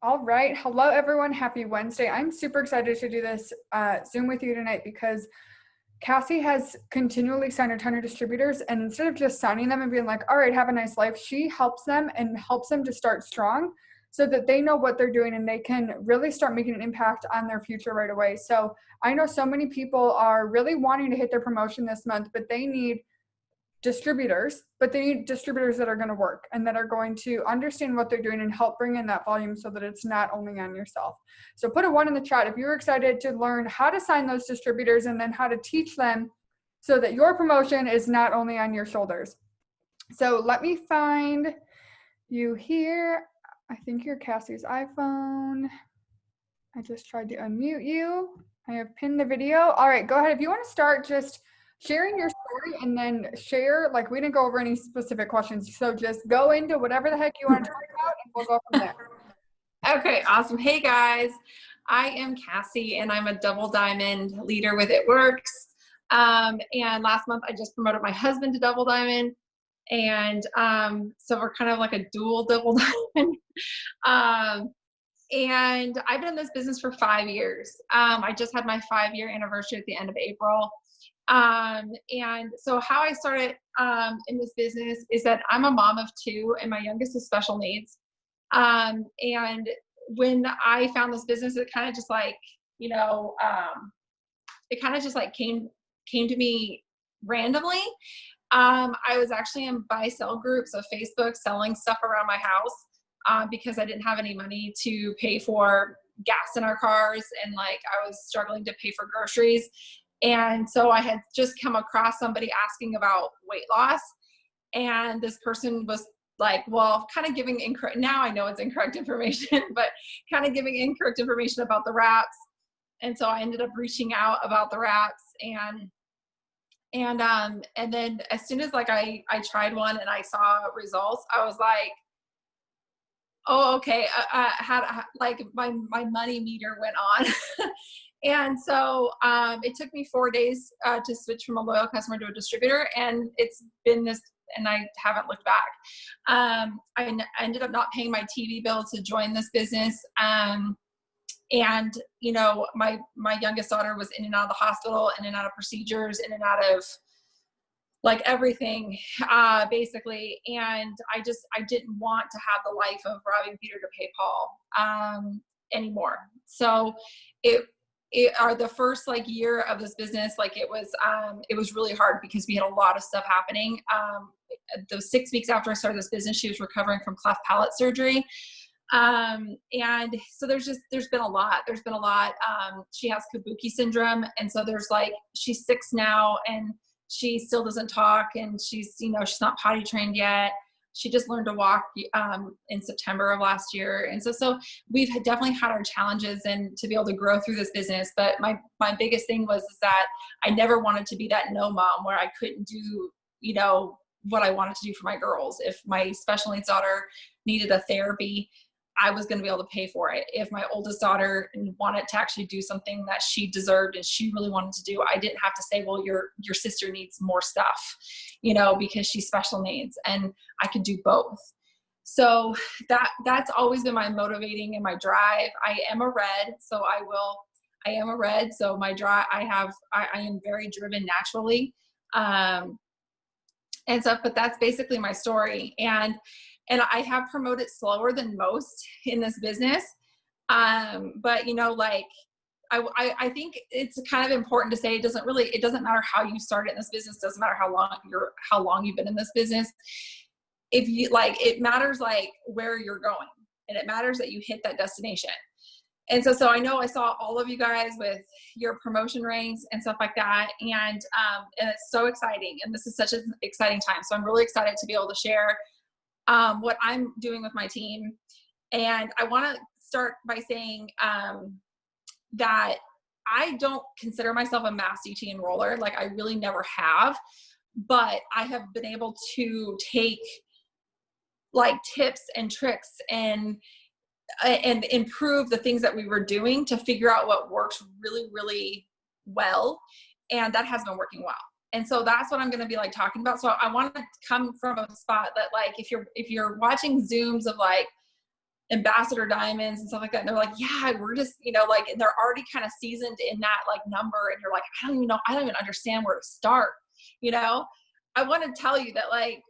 All right. Hello, everyone. Happy Wednesday. I'm super excited to do this Zoom with you tonight because Cassie has continually signed a ton of distributors. And instead of just signing them and being like, all right, have a nice life, she helps them and helps them to start strong so that they know what they're doing and they can really start making an impact on their future right away. So I know so many people are really wanting to hit their promotion this month, but they need distributors, but they need distributors that are going to work and that are going to understand what they're doing and help bring in that volume so that it's not only on yourself. So put a 1 in the chat if you're excited to learn how to sign those distributors and then how to teach them so that your promotion is not only on your shoulders. So let me find you here. I think you're Cassie's iPhone. I just tried to unmute you. I have pinned the video. All right, go ahead. If you want to start just sharing your story and then share, like we didn't go over any specific questions. So just go into whatever the heck you want to talk about and we'll go from there. Okay, awesome. Hey guys, I am Cassie and I'm a double diamond leader with It Works. And last month I just promoted my husband to double diamond. And so we're kind of like a dual double diamond. And I've been in this business for 5 years. I just had my 5-year anniversary at the end of April. And so how I started in this business is that I'm a mom of 2 and my youngest is special needs. And when I found this business, it kind of just like, it kind of just like came to me randomly. I was actually in buy sell groups of Facebook selling stuff around my house because I didn't have any money to pay for gas in our cars. And like, I was struggling to pay for groceries. And so I had just come across somebody asking about weight loss. And this person was like, well, kind of giving incorrect, now I know it's incorrect information, but kind of giving incorrect information about the wraps. And so I ended up reaching out about the wraps and then as soon as like I tried one and I saw results, I was like, oh, okay. I had like my money meter went on. And so it took me 4 days to switch from a loyal customer to a distributor. And it's been this, and I haven't looked back. I ended up not paying my TV bill to join this business. And my youngest daughter was in and out of the hospital, in and out of procedures, in and out of like everything, basically. And I didn't want to have the life of robbing Peter to pay Paul anymore. So the first like year of this business, like it was really hard because we had a lot of stuff happening. Those 6 weeks after I started this business, she was recovering from cleft palate surgery. And so there's been a lot. She has Kabuki syndrome. And so she's 6 now and she still doesn't talk and she's not potty trained yet. She just learned to walk in September of last year. And so we've definitely had our challenges and to be able to grow through this business. But my biggest thing was that I never wanted to be that no mom where I couldn't do, what I wanted to do for my girls. If my special needs daughter needed a therapy, I was going to be able to pay for it. If my oldest daughter wanted to actually do something that she deserved and she really wanted to do, I didn't have to say, well, your sister needs more stuff, because she's special needs, and I could do both. So that's always been my motivating and my drive. I am a red. So my drive, I am very driven naturally. And stuff, but that's basically my story. And I have promoted slower than most in this business. But I think it's kind of important to say it doesn't matter how you started in this business. Doesn't matter how long you've been in this business. If you it matters like where you're going, and it matters that you hit that destination. And so I know I saw all of you guys with your promotion ranks and stuff like that. And it's so exciting. And this is such an exciting time. So I'm really excited to be able to share what I'm doing with my team. And I want to start by saying that I don't consider myself a mass DT enroller. Like I really never have, but I have been able to take like tips and tricks and improve the things that we were doing to figure out what works really, really well. And that has been working well. And so that's what I'm going to be like talking about. So I want to come from a spot that like, if you're watching Zooms of like ambassador diamonds and stuff like that. And they're like, yeah, we're just, you know, like, and they're already kind of seasoned in that like number. And you're like, I don't even know. I don't even understand where to start. You know, I want to tell you that I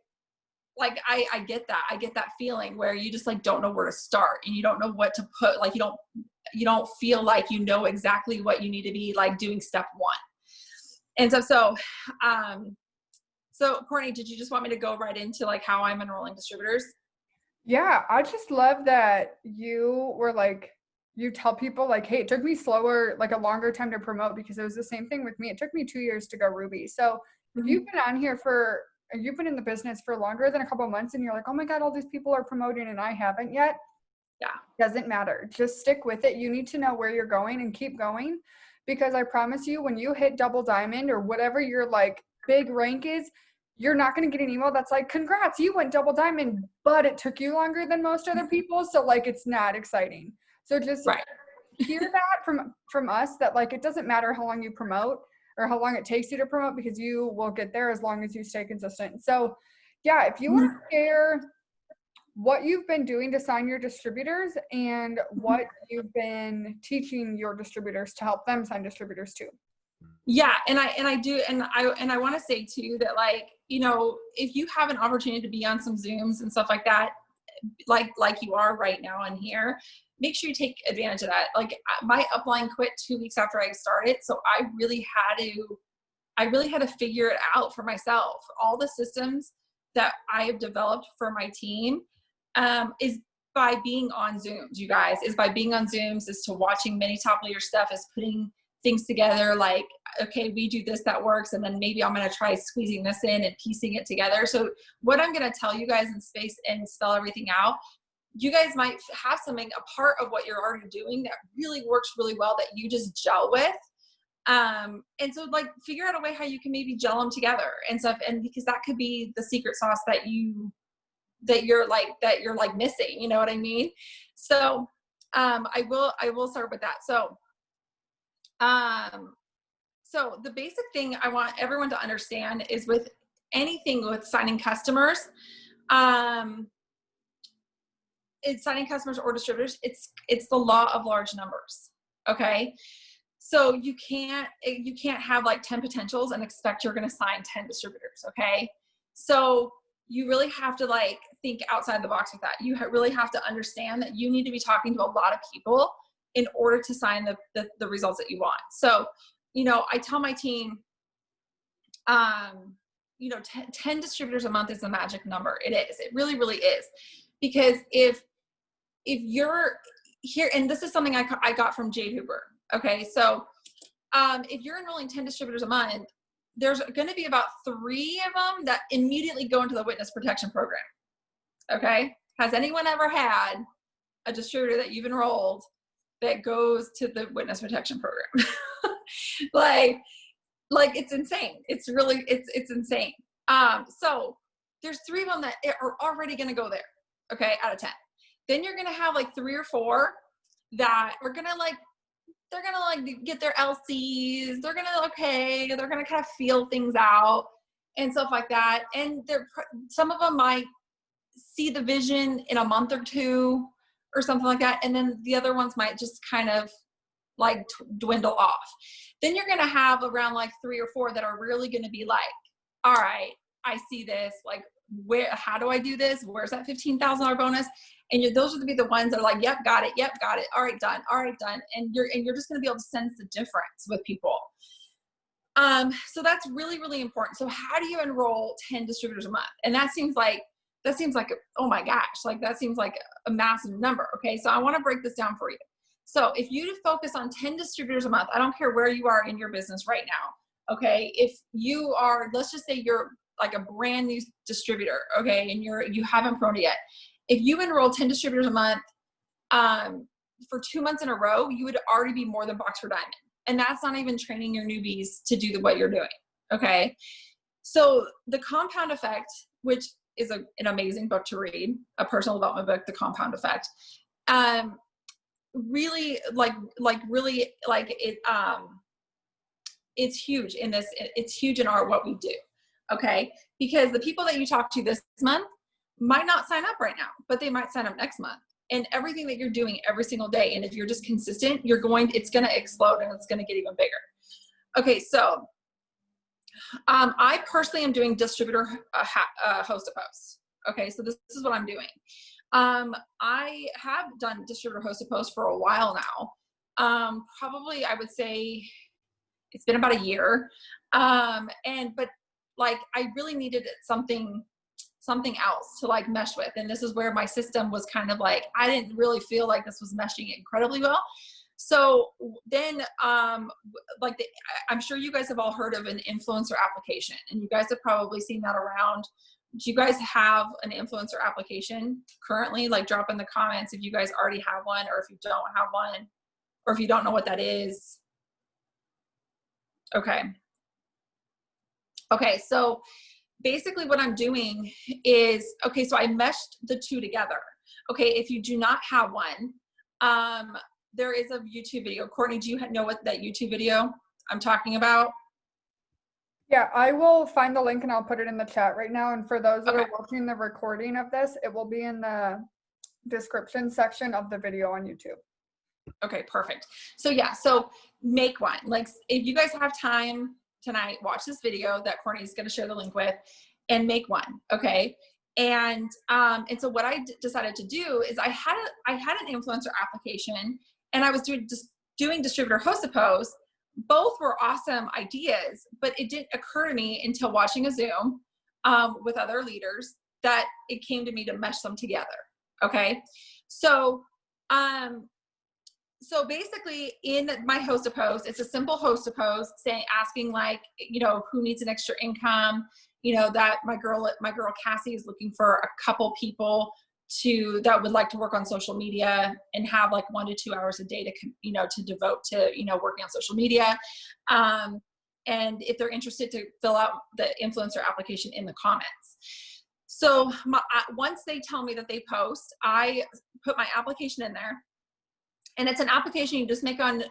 get that. I get that feeling where you just like, don't know where to start and you don't know what to put. Like, you don't feel like you know exactly what you need to be like doing step one. And so Courtney, did you just want me to go right into like how I'm enrolling distributors? Yeah, I just love that you were like, you tell people like, hey, it took me slower, like a longer time to promote because it was the same thing with me. It took me 2 years to go Ruby. So if you've been on here you've been in the business for longer than a couple of months and you're like, oh my God, all these people are promoting and I haven't yet. Yeah. Doesn't matter. Just stick with it. You need to know where you're going and keep going because I promise you, when you hit double diamond or whatever your like big rank is, you're not going to get an email that's like, congrats, you went double diamond, but it took you longer than most other people. So like, it's not exciting. So just Right. hear that from us that like, it doesn't matter how long you promote or how long it takes you to promote because you will get there as long as you stay consistent. So yeah, if you want to share what you've been doing to sign your distributors and what you've been teaching your distributors to help them sign distributors too. Yeah. And I want to say too, that like, you know, if you have an opportunity to be on some Zooms and stuff like that, like you are right now in here, make sure you take advantage of that. Like my upline quit 2 weeks after I started. So I really had to figure it out for myself. All the systems that I have developed for my team is by being on Zooms, you guys, is by being on Zooms, is to watching many top leader stuff, is putting things together like, okay, we do this, that works. And then maybe I'm going to try squeezing this in and piecing it together. So what I'm going to tell you guys in space and spell everything out, you guys might have something, a part of what you're already doing that really works really well that you just gel with. And so like figure out a way how you can maybe gel them together and stuff. And because that could be the secret sauce that you're like missing, you know what I mean? So, I will start with that. So the basic thing I want everyone to understand is with anything with signing customers, it's signing customers or distributors, it's the law of large numbers. Okay. So you can't have like 10 potentials and expect you're going to sign 10 distributors. Okay. So you really have to like think outside the box with that. You really have to understand that you need to be talking to a lot of people in order to sign the results that you want. So, you know, I tell my team, you know, 10 distributors a month is the magic number. It is. It really, really is. Because if you're here, and this is something I got from Jade Hooper. Okay. So, if you're enrolling 10 distributors a month, there's going to be about 3 of them that immediately go into the witness protection program. Okay. Has anyone ever had a distributor that you've enrolled that goes to the witness protection program? like it's insane. It's really, it's insane. So there's 3 of them that are already going to go there. Okay. Out of 10. Then you're going to have like 3 or 4 that are going to like, they're going to like get their LCs. They're going to, they're going to kind of feel things out and stuff like that. And some of them might see the vision in a month or 2 or something like that. And then the other ones might just kind of like dwindle off. Then you're going to have around like 3 or 4 that are really going to be like, all right, I see this. Like, how do I do this? Where's that $15,000 bonus? And those are to be the ones that are like, yep, got it. Yep, got it. All right, done. All right, done. And you're just going to be able to sense the difference with people. So that's really, really important. So how do you enroll 10 distributors a month? And that seems like, oh my gosh, like that seems like a massive number. Okay. So I want to break this down for you. So if you focus on 10 distributors a month, I don't care where you are in your business right now. Okay. If you are, let's just say you're like a brand new distributor. Okay. And you haven't promoted yet. If you enroll 10 distributors a month, for 2 months in a row, you would already be more than box for diamond. And that's not even training your newbies to do what you're doing. Okay. So the compound effect, which is an amazing book to read, a personal development book, The Compound Effect. Really it's huge in this. It's huge in what we do. Okay. Because the people that you talk to this month might not sign up right now, but they might sign up next month. and everything that you're doing every single day. And if you're just consistent, it's going to explode and it's going to get even bigger. Okay. So, I personally am doing distributor host to post. Okay. So this is what I'm doing. I have done distributor host to post for a while now. Probably I would say it's been about a year. But like, I really needed something else to like mesh with. And this is where my system was kind of like, I didn't really feel like this was meshing incredibly well. So then, I'm sure you guys have all heard of an influencer application, and you guys have probably seen that around. Do you guys have an influencer application currently? Like, drop in the comments if you guys already have one, or if you don't have one, or if you don't know what that is. Okay. Okay. So basically what I'm doing is, okay, so I meshed the two together. Okay. If you do not have one, there is a YouTube video. Courtney, do you know what that YouTube video I'm talking about? Yeah, I will find the link and I'll put it in the chat right now. And for those that Okay. are watching the recording of this, it will be in the description section of the video on YouTube. Okay, perfect. So yeah, so make one. Like, if you guys have time tonight, watch this video that Courtney's going to share the link with, and make one. Okay. And so what I decided to do is I had an influencer application, and I was doing distributor host to post. Both were awesome ideas, but it didn't occur to me until watching a Zoom with other leaders that it came to me to mesh them together. Okay. So, so basically in my host to post, it's a simple host to post asking like, who needs an extra income, that my girl Cassie is looking for a couple people that would like to work on social media and have like 1 to 2 hours a day to devote to, working on social media. And if they're interested, to fill out the influencer application in the comments. So once they tell me that they post, I put my application in there. And it's an application you just make on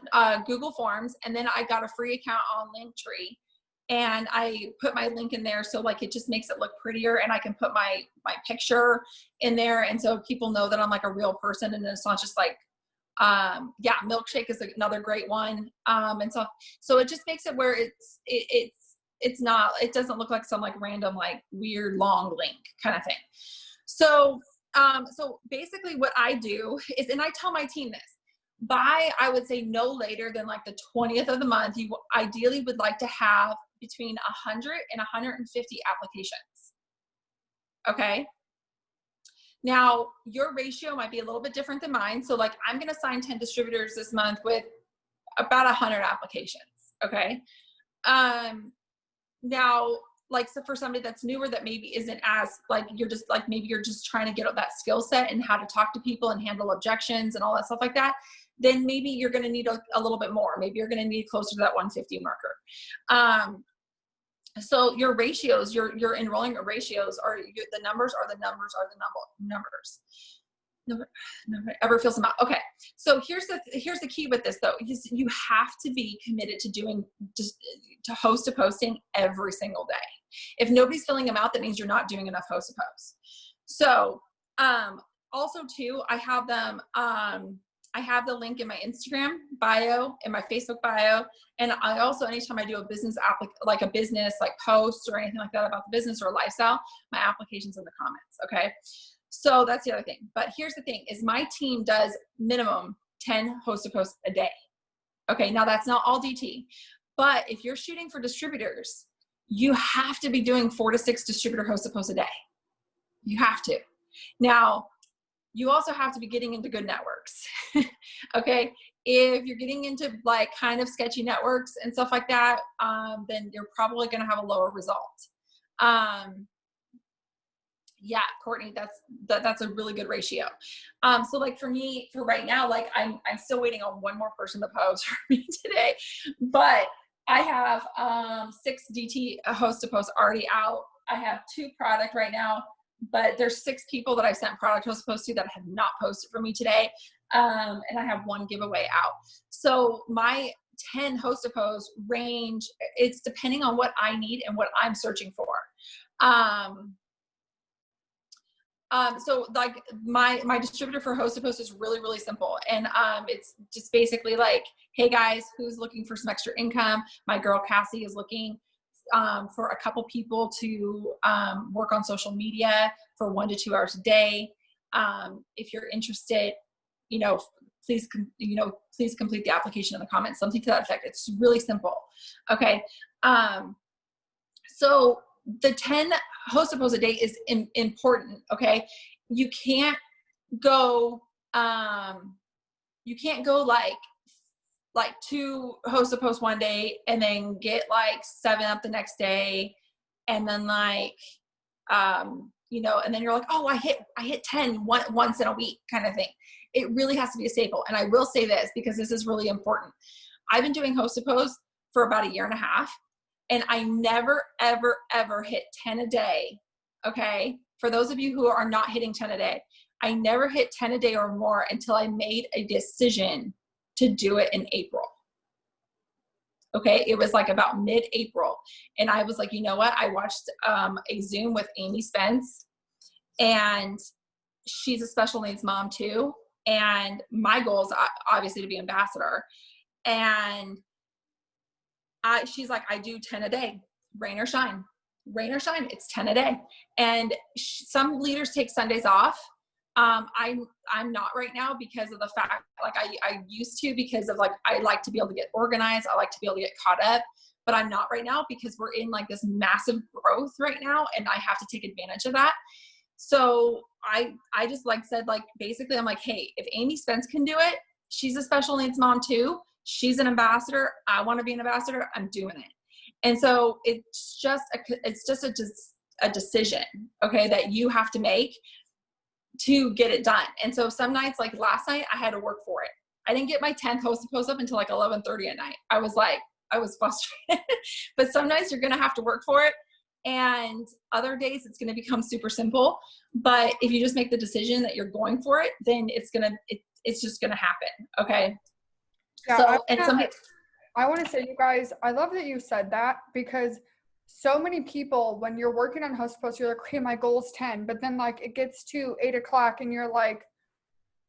Google Forms. And then I got a free account on Linktree, and I put my link in there. So like, it just makes it look prettier, and I can put my picture in there. And so people know that I'm like a real person, and it's not just like, Milkshake is another great one. And so it just makes it where it doesn't look like some like random, like weird long link kind of thing. So basically what I do is, and I tell my team this, I would say no later than like the 20th of the month, you ideally would like to have between 100 and 150 applications. Okay. Now your ratio might be a little bit different than mine. So like, I'm going to sign 10 distributors this month with about 100 applications. Okay. Now, like, so for somebody that's newer, that maybe isn't as like, maybe you're just trying to get that skill set and how to talk to people and handle objections and all that stuff like that, then maybe you're going to need a little bit more. Maybe you're going to need closer to that 150 marker. So your ratios, your enrolling ratios the numbers are the numbers. Nobody ever feels them out. Okay. So here's the key with this though, is you have to be committed to doing to host to posting every single day. If nobody's filling them out, that means you're not doing enough host to post. So, also too, I have them, I have the link in my Instagram bio, in my Facebook bio. And I also, anytime I do a business like a business, like post or anything like that about the business or lifestyle, my application's in the comments. Okay. So that's the other thing. But here's the thing is my team does minimum 10 host to post a day. Okay. Now that's not all DT, but if you're shooting for distributors, you have to be doing 4 to 6 distributor host to post a day. You have to. Now, you also have to be getting into good networks. Okay. If you're getting into like kind of sketchy networks and stuff like that, then you're probably going to have a lower result. Yeah, Courtney, that's a really good ratio. So like for me, for right now, like I'm still waiting on one more person to post for me today, but I have 6 DT host to post already out. I have 2 product right now, but there's 6 people that I sent product host to post to that have not posted for me today. And I have 1 giveaway out. So my 10 host to post range, it's depending on what I need and what I'm searching for. So like my distributor for host to post is really, really simple. And it's just basically like, hey guys, who's looking for some extra income? My girl Cassie is looking for a couple people to work on social media for 1 to 2 hours a day. If you're interested, please complete the application in the comments, something to that effect. It's really simple. Okay. So the 10 host to post a day is important. Okay. You can't go, like 2 host to post one day and then get like 7 up the next day. And then and then you're like, oh, I hit 10 once in a week kind of thing. It really has to be a staple. And I will say this because this is really important. I've been doing host to post for about 1.5 years. And I never, ever, ever hit 10 a day. Okay. For those of you who are not hitting 10 a day, I never hit 10 a day or more until I made a decision to do it in April. Okay. It was like about mid-April. And I was like, you know what? I watched a Zoom with Amy Spence, and she's a special needs mom too. And my goal is obviously to be ambassador. And she's like, I do 10 a day, rain or shine, it's 10 a day. And some leaders take Sundays off. I'm not right now because of the fact, like I used to, because of like, I like to be able to get organized. I like to be able to get caught up, but I'm not right now because we're in like this massive growth right now. And I have to take advantage of that. So I just said, basically I'm like, hey, if Amy Spence can do it, she's a special needs mom too. She's an ambassador. I want to be an ambassador. I'm doing it. And so it's just a decision, okay, that you have to make to get it done. And so some nights, like last night, I had to work for it. I didn't get my 10th host to post up until like 11:30 at night. I was frustrated. But some nights you're going to have to work for it. And other days it's going to become super simple. But if you just make the decision that you're going for it, then it's just going to happen. Okay. Yeah, so, I want to say, you guys, I love that you said that, because so many people, when you're working on host post, you're like, okay, my goal's 10, but then like it gets to 8 o'clock and you're like,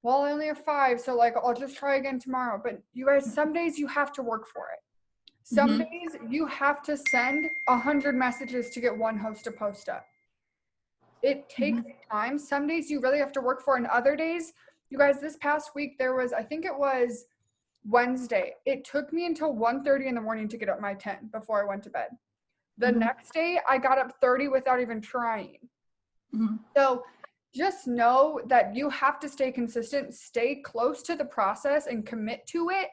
well, I only have 5. So like, I'll just try again tomorrow. But you guys, some days you have to work for it. Some days you have to send 100 messages to get 1 host to post up. It takes time. Some days you really have to work for it, and other days, you guys, this past week, I think it was Wednesday. It took me until 1:30 in the morning to get up my 10 before I went to bed. The next day, I got up 30 without even trying. So just know that you have to stay consistent, stay close to the process, and commit to it,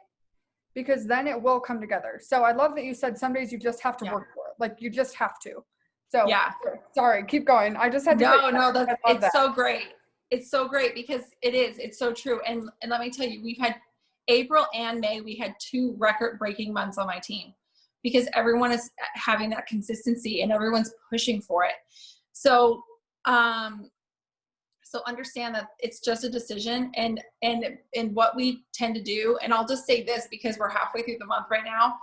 because then it will come together. So I love that you said some days you just have to work for it. Like, you just have to. So yeah. Sorry, keep going. I just had to. It's so great. It's so great because it's so true. And let me tell you, we've had April and May, we had 2 record-breaking months on my team because everyone is having that consistency and everyone's pushing for it. So, so understand that it's just a decision, and what we tend to do, and I'll just say this because we're halfway through the month right now,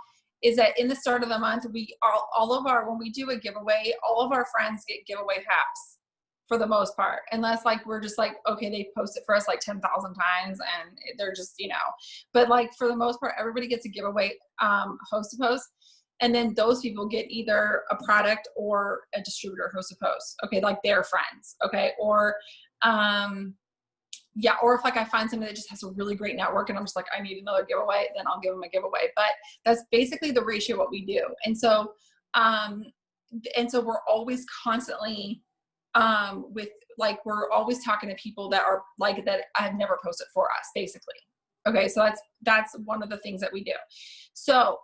is that in the start of the month, when we do a giveaway, all of our friends get giveaway packs for the most part, unless like we're just like, okay, they post it for us like 10,000 times and they're just, but like for the most part, everybody gets a giveaway host to post. And then those people get either a product or a distributor host to post. Okay. Like their friends. Okay. Or, or if like I find somebody that just has a really great network and I'm just like, I need another giveaway, then I'll give them a giveaway. But that's basically the ratio what we do. And so we're always constantly, we're always talking to people that are like, that have never posted for us, basically. Okay. So that's one of the things that we do. So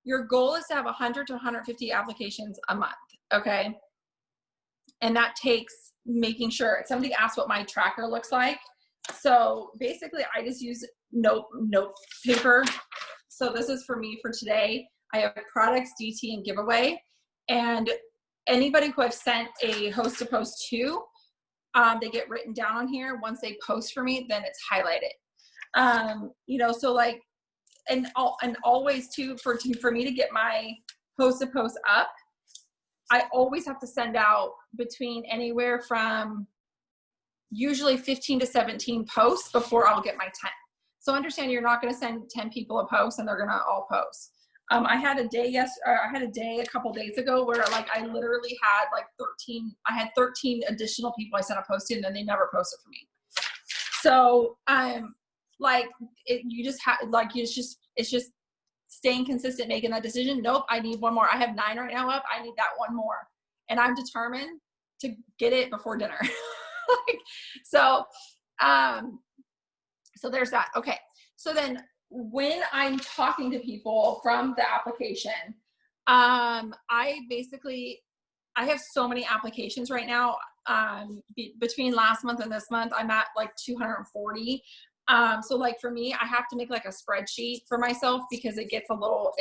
your goal is to have 100 to 150 applications a month. Okay. And that takes making sure. Somebody asked what my tracker looks like. So basically I just use note paper. So this is for me for today. I have products, DT, and giveaway. And anybody who I've sent a host to post to, they get written down on here. Once they post for me, then it's highlighted. So like, and always too, for me to get my host to post up, I always have to send out between anywhere from usually 15 to 17 posts before I'll get my 10. So understand you're not going to send 10 people a post and they're going to all post. I had a day a couple days ago where like I literally had like 13 additional people I sent a post to, and then they never posted for me. So like you just have like it's just staying consistent, making that decision. Nope, I need one more. I have 9 right now up. I need that one more, and I'm determined to get it before dinner. Like, so there's that. Okay, so then when I'm talking to people from the application, I have so many applications right now. Between last month and this month, I'm at like 240. So like for me, I have to make like a spreadsheet for myself because it gets a little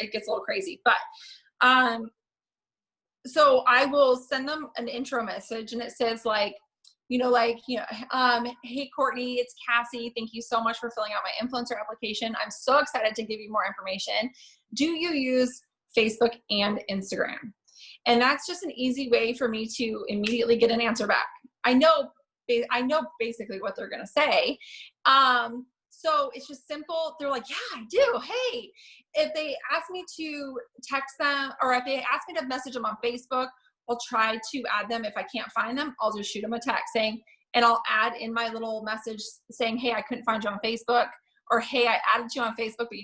crazy. But so I will send them an intro message, and it says like, hey Courtney, it's Cassie. Thank you so much for filling out my influencer application. I'm so excited to give you more information. Do you use Facebook and Instagram? And that's just an easy way for me to immediately get an answer back. I know basically what they're going to say. So it's just simple. They're like, yeah, I do. Hey, if they ask me to text them, or if they ask me to message them on Facebook, I'll try to add them. If I can't find them, I'll just shoot them a text saying, and I'll add in my little message saying, hey, I couldn't find you on Facebook, or hey, I added you on Facebook, but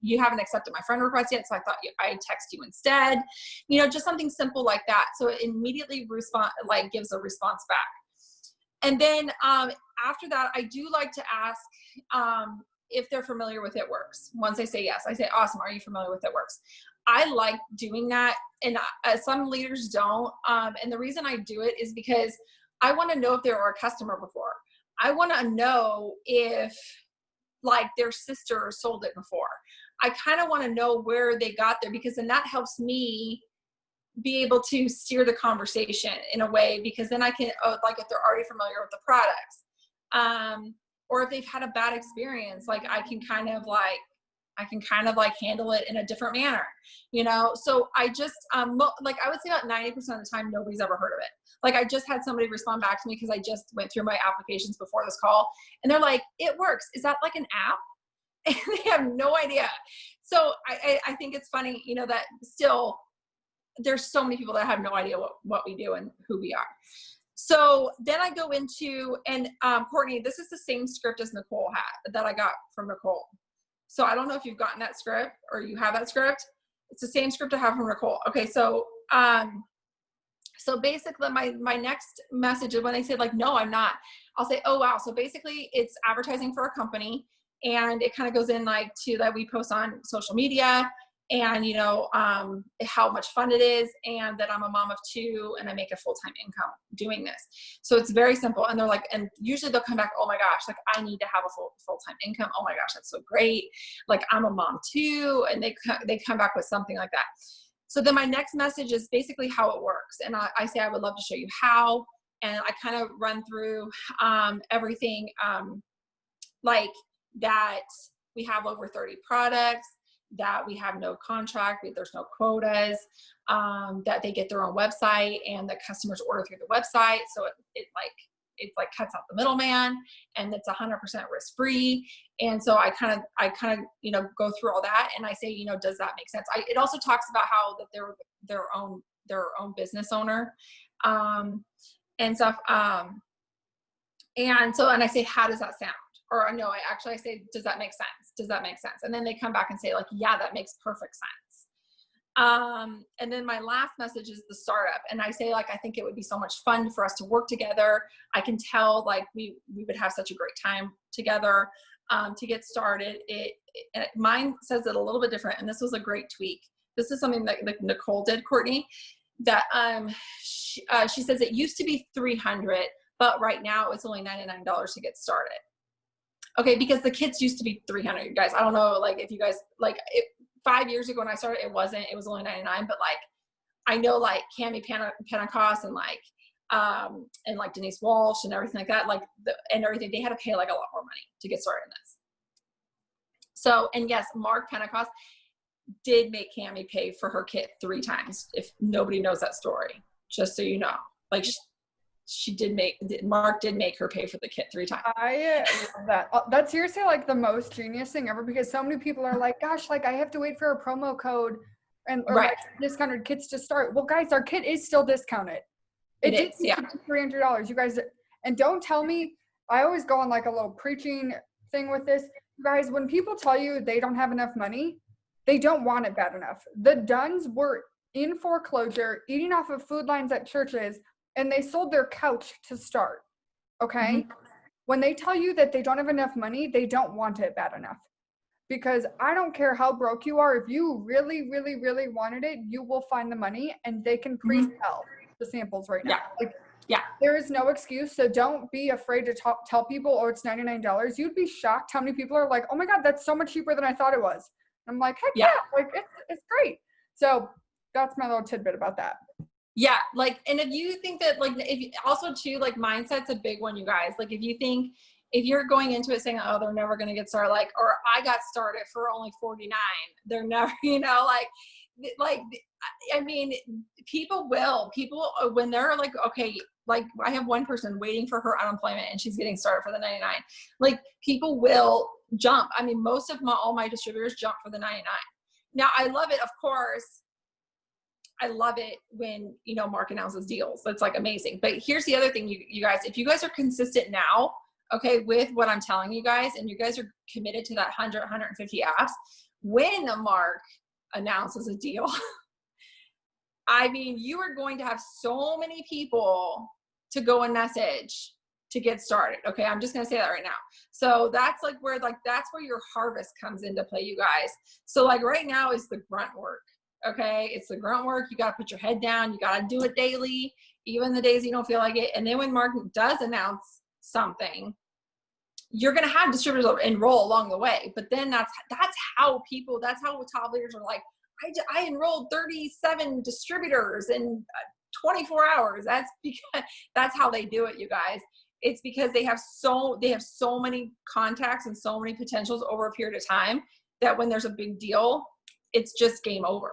you haven't accepted my friend request yet, so I thought I'd text you instead. Just something simple like that. So it immediately gives a response back. And then after that, I do like to ask if they're familiar with It Works. Once they say yes, I say, awesome, are you familiar with It Works? I like doing that, and some leaders don't. And the reason I do it is because I want to know if they were a customer before. I want to know if like their sister sold it before. I kind of want to know where they got there, because then that helps me be able to steer the conversation in a way, because then I can, like if they're already familiar with the products, or if they've had a bad experience, like I can kind of like handle it in a different manner, So I just, like I would say about 90% of the time, nobody's ever heard of it. Like I just had somebody respond back to me because I just went through my applications before this call, and they're like, It Works. Is that like an app? And they have no idea. So I think it's funny, that still there's so many people that have no idea what we do and who we are. So then I go into, and Courtney, this is the same script as Nicole had, that I got from Nicole. So I don't know if you've gotten that script or you have that script. It's the same script I have from Nicole. Okay, so basically my next message is when they say like, no, I'm not, I'll say, oh wow. So basically it's advertising for a company, and it kind of goes in like to that we post on social media, and how much fun it is, and that I'm a mom of 2 and I make a full-time income doing this. So it's very simple. And they're like, and usually they'll come back, oh my gosh, like I need to have a full-time income. Oh my gosh, that's so great. Like I'm a mom too. And they come back with something like that. So then my next message is basically how it works. And I say, I would love to show you how. And I kind of run through everything like that we have over 30 products, that we have no contract, there's no quotas, that they get their own website and the customers order through the website. So it cuts out the middleman, and it's 100% risk free. And so I kind of go through all that, and I say, does that make sense? It also talks about how that they're their own business owner, and stuff. And I say, how does that sound? Or no, I say, does that make sense? Does that make sense? And then they come back and say like, yeah, that makes perfect sense. And then my last message is the startup. And I say like, I think it would be so much fun for us to work together. I can tell like we would have such a great time together to get started. Mine says it a little bit different. And this was a great tweak. This is something that like Nicole did, Courtney, that she says it used to be $300, but right now it's only $99 to get started. Okay, because the kits used to be $300, you guys. I don't know, like if you guys, like 5 years ago when I started, it was only $99, but like, I know like Cami Pentecost and like Denise Walsh and everything like that, and everything, they had to pay like a lot more money to get started in this. So, and yes, Mark Pentecost did make Cami pay for her kit 3 times, if nobody knows that story, just so you know. Like Mark did make her pay for the kit 3 times. I love that. That's seriously like the most genius thing ever, because so many people are like, gosh, like I have to wait for a promo code or Right. like discounted kits to start. Well, guys, our kit is still discounted. It is, yeah. $300. You guys, and don't tell me, I always go on like a little preaching thing with this. You guys, when people tell you they don't have enough money, they don't want it bad enough. The Dunns were in foreclosure, eating off of food lines at churches, and they sold their couch to start. Okay? Mm-hmm. When they tell you that they don't have enough money, they don't want it bad enough. Because I don't care how broke you are, if you really, really, really wanted it, you will find the money, and they can pre-sell the samples right now. Yeah. There is no excuse. So don't be afraid to tell people, oh, it's $99. You'd be shocked how many people are like, oh my God, that's so much cheaper than I thought it was. And I'm like, heck yeah, like it's great. So that's my little tidbit about that. Yeah, like, and if you think that, like, if also too, like, mindset's a big one, you guys. Like, if you're going into it saying, oh, they're never going to get started, like, or I got started for only 49, they're never, I mean, people when they're like, okay, like I have one person waiting for her unemployment and she's getting started for the 99. Like, people will jump. I mean, all my distributors jump for the 99. Now, I love it, of course. I love it when, Mark announces deals. That's like amazing. But here's the other thing, you guys, if you guys are consistent now, okay, with what I'm telling you guys, and you guys are committed to that 100, 150 apps, when Mark announces a deal, I mean, you are going to have so many people to go and message to get started. Okay. I'm just going to say that right now. So that's where your harvest comes into play, you guys. So like right now is the grunt work. Okay. It's the grunt work. You got to put your head down. You got to do it daily, even the days you don't feel like it. And then when Mark does announce something, you're going to have distributors enroll along the way. But then that's how top leaders are like, I enrolled 37 distributors in 24 hours. That's because that's how they do it, you guys. It's because they have so many contacts and so many potentials over a period of time that when there's a big deal, it's just game over.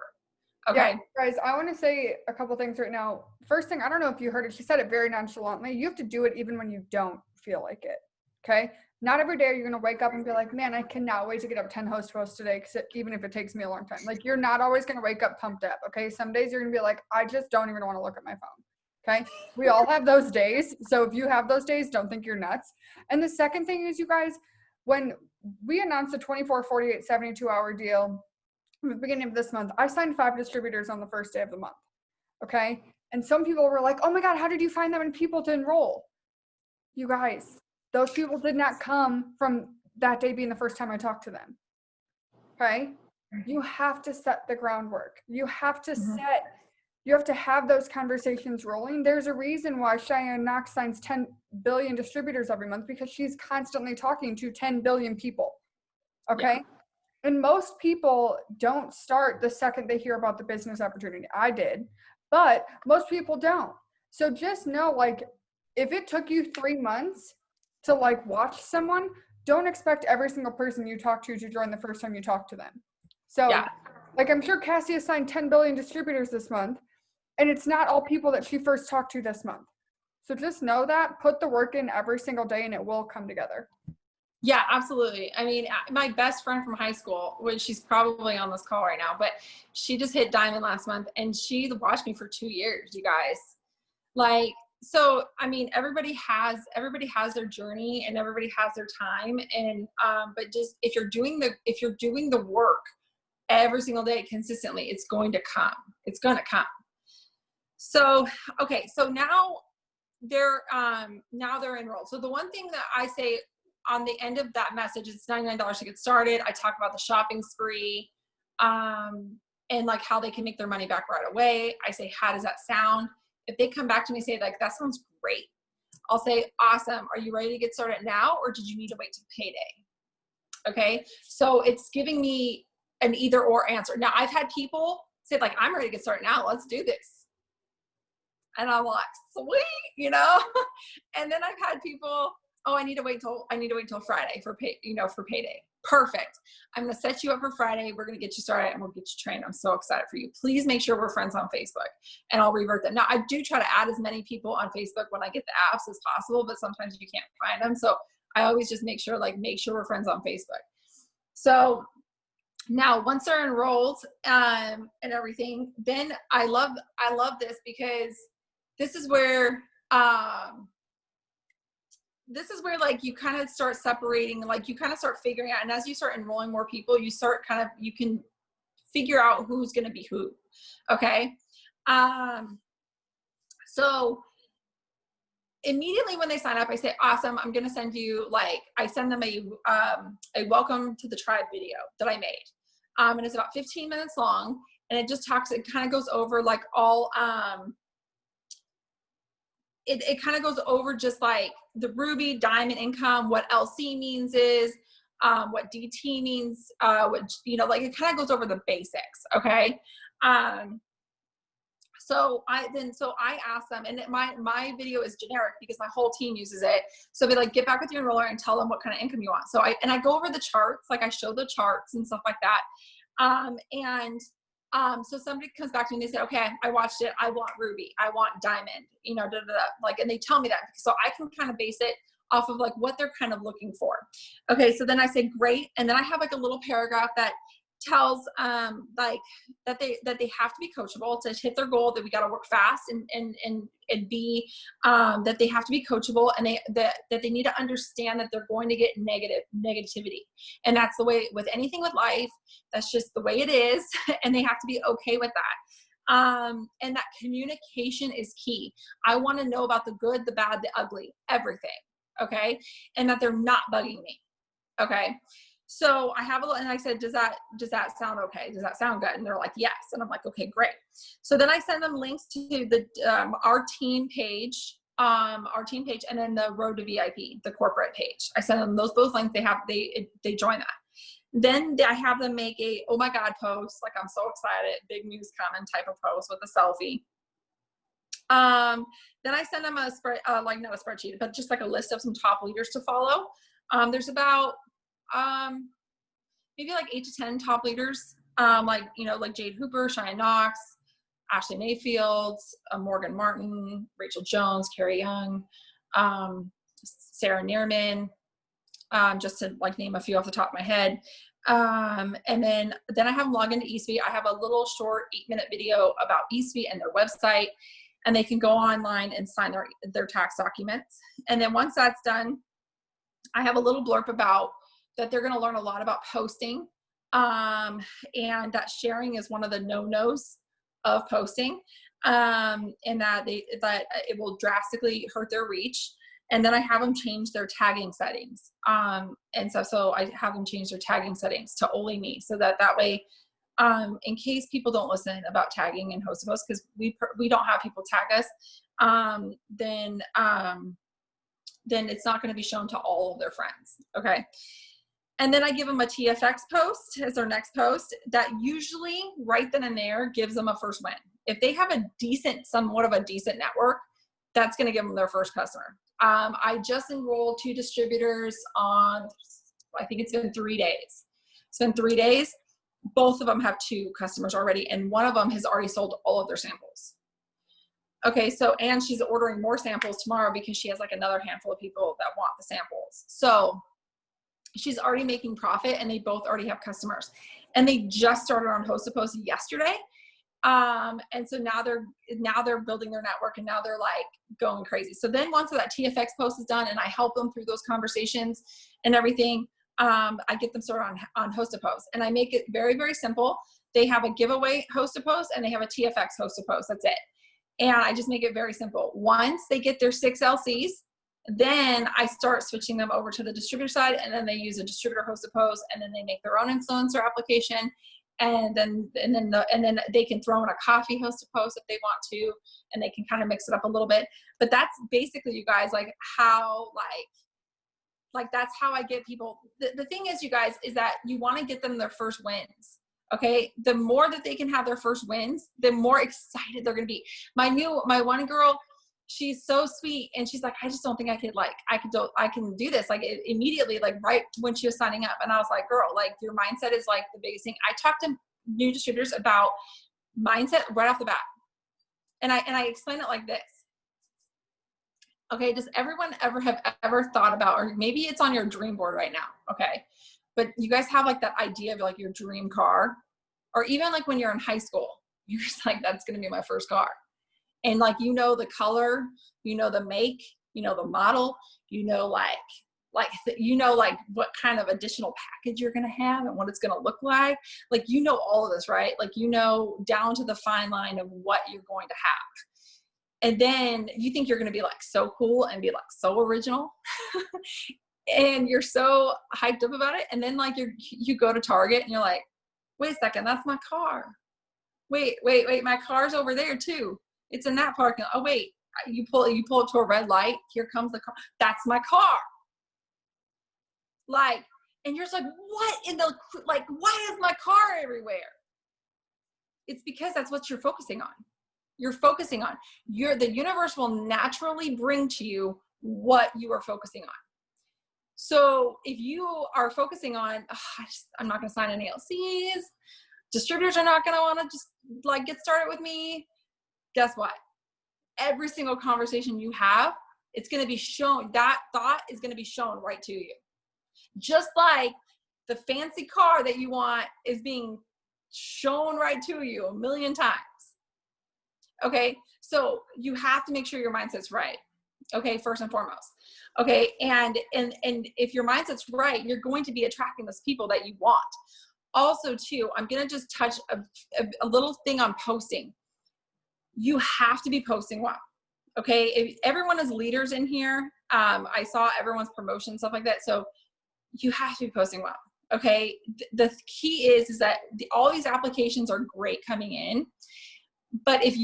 Okay. Yeah, guys, I want to say a couple things right now. First thing, I don't know if you heard it. She said it very nonchalantly. You have to do it even when you don't feel like it. Okay. Not every day you're going to wake up and be like, man, I cannot wait to get up 10 host posts today, even if it takes me a long time. Like, you're not always going to wake up pumped up. Okay. Some days you're going to be like, I just don't even want to look at my phone. Okay. We all have those days. So if you have those days, don't think you're nuts. And the second thing is, you guys, when we announced the 24, 48, 72-hour deal at the beginning of this month, I signed 5 distributors on the first day of the month. Okay. And some people were like, oh my God, how did you find that many people to enroll? You guys, those people did not come from that day being the first time I talked to them. Okay. You have to set the groundwork. You have to you have to have those conversations rolling. There's a reason why Cheyenne Knox signs 10 billion distributors every month, because she's constantly talking to 10 billion people. Okay. Yeah. And most people don't start the second they hear about the business opportunity. I did, but most people don't. So just know, like, if it took you 3 months to like watch someone, don't expect every single person you talk to join the first time you talk to them. So like, I'm sure Cassie assigned 10 billion distributors this month, and it's not all people that she first talked to this month. So just know that, put the work in every single day, and it will come together. Yeah, absolutely. I mean, my best friend from high school, which she's probably on this call right now, but she just hit diamond last month, and she watched me for 2 years, you guys. Like, so, I mean, everybody has their journey and everybody has their time. And, but just, if you're doing the work every single day consistently, it's going to come. So, okay. So now they're enrolled. So the one thing that I say on the end of that message, it's $99 to get started. I talk about the shopping spree, and like how they can make their money back right away. I say, how does that sound? If they come back to me and say, like, that sounds great, I'll say, awesome. Are you ready to get started now, or did you need to wait till payday? Okay. So it's giving me an either or answer. Now, I've had people say, like, I'm ready to get started now. Let's do this. And I'm like, sweet, And then I've had people oh, I need to wait till Friday for for payday. Perfect. I'm going to set you up for Friday. We're going to get you started and we'll get you trained. I'm so excited for you. Please make sure we're friends on Facebook, and I'll revert them. Now, I do try to add as many people on Facebook when I get the apps as possible, but sometimes you can't find them. So I always just make sure we're friends on Facebook. So now once they're enrolled, and everything, then I love this because this is where, like you kind of start separating, like you kind of start figuring out, and as you start enrolling more people, you can figure out who's going to be who. Okay. So immediately when they sign up, I say, awesome, I'm going to send you, I send them a welcome to the tribe video that I made. And it's about 15 minutes long, and it kind of goes over like all, it kind of goes over just like the Ruby Diamond income, what LC means what DT means, it kind of goes over the basics. Okay. So I asked them, and my video is generic because my whole team uses it. So be like, get back with your enroller and tell them what kind of income you want. So I go over the charts, like I show the charts and stuff like that. So somebody comes back to me and they say, okay, I watched it. I want Ruby. I want Diamond, and they tell me that. So I can kind of base it off of like what they're kind of looking for. Okay. So then I say, great. And then I have like a little paragraph that tells that they have to be coachable to hit their goal, that we got to work fast and be that they have to be coachable, and that they need to understand that they're going to get negativity, and that's the way with anything with life. That's just the way it is, and they have to be okay with that. And that communication is key. I want to know about the good, the bad, the ugly, everything. Okay. And that they're not bugging me. Okay. So I have and I said, does that sound okay? Does that sound good? And they're like, yes. And I'm like, okay, great. So then I send them links to the, our team page, and then the Road to VIP, the corporate page. I send them both links. They join that. Then I have them make a, oh my God post. Like, I'm so excited. Big news coming type of post with a selfie. Then I send them a not a spreadsheet, but just like a list of some top leaders to follow. There's about, maybe like 8 to 10 top leaders, like Jade Hooper, Cheyenne Knox, Ashley Mayfield, Morgan Martin, Rachel Jones, Carrie Young, Sarah Neerman, just to like name a few off the top of my head. And then I have them log into eSuite. I have a little short 8-minute video about eSuite and their website, and they can go online and sign their tax documents. And then once that's done, I have a little blurb about that they're going to learn a lot about posting, and that sharing is one of the no-nos of posting, and that it will drastically hurt their reach. And then I have them change their tagging settings. And so I have them change their tagging settings to only me, so that way, in case people don't listen about tagging and host to post, because we don't have people tag us, then it's not going to be shown to all of their friends. Okay. And then I give them a TFX post as their next post that usually right then and there gives them a first win. If they have somewhat of a decent network, that's going to give them their first customer. I just enrolled 2 distributors on, I think it's been 3 days. It's been 3 days. Both of them have 2 customers already, and one of them has already sold all of their samples. Okay, and she's ordering more samples tomorrow because she has like another handful of people that want the samples. So she's already making profit, and they both already have customers, and they just started on Host to Post yesterday. And so now they're building their network, and now they're like going crazy. So then once that TFX post is done and I help them through those conversations and everything, I get them started on Host to Post, and I make it very, very simple. They have a giveaway Host to Post, and they have a TFX Host to Post. That's it. And I just make it very simple. Once they get their 6 LCs, then I start switching them over to the distributor side, and then they use a distributor Host to Post, and then they make their own influencer application. And then they can throw in a coffee Host to Post if they want to, and they can kind of mix it up a little bit. But that's basically, you guys, like how that's how I get people. The thing is, you guys, is that you want to get them their first wins. Okay. The more that they can have their first wins, the more excited they're going to be. My one girl, she's so sweet. And she's like, I just don't think I can do this. Like immediately, like right when she was signing up. And I was like, girl, like your mindset is like the biggest thing. I talked to new distributors about mindset right off the bat. And I explain it like this. Okay. Does everyone ever thought about, or maybe it's on your dream board right now. Okay. But you guys have like that idea of like your dream car, or even like when you're in high school, you're just like, that's going to be my first car. And like, you know, the color, you know, the make, you know, the model, you know, like what kind of additional package you're going to have and what it's going to look like. Like, you know, all of this, right? Like, you know, down to the fine line of what you're going to have. And then you think you're going to be like so cool and be like so original and you're so hyped up about it. And then like you go to Target and you're like, wait a second, that's my car. Wait, my car's over there too. It's in that parking lot. Oh wait, you pull up to a red light. Here comes the car. That's my car. Like, and you're just like, what in the, like, why is my car everywhere? It's because that's what you're focusing on. You're focusing on. The universe will naturally bring to you what you are focusing on. So if you are focusing on, I'm not going to sign any LCs, distributors are not going to want to just like get started with me. Guess what? Every single conversation you have, it's going to be shown, that thought is going to be shown right to you. Just like the fancy car that you want is being shown right to you a million times. Okay. So you have to make sure your mindset's right. Okay. First and foremost. Okay. And if your mindset's right, you're going to be attracting those people that you want. Also too, I'm going to just touch a little thing on posting. You have to be posting well. Okay. If everyone is leaders in here, I saw everyone's promotion, stuff like that. So you have to be posting well. Okay. The key is that all these applications are great coming in, but if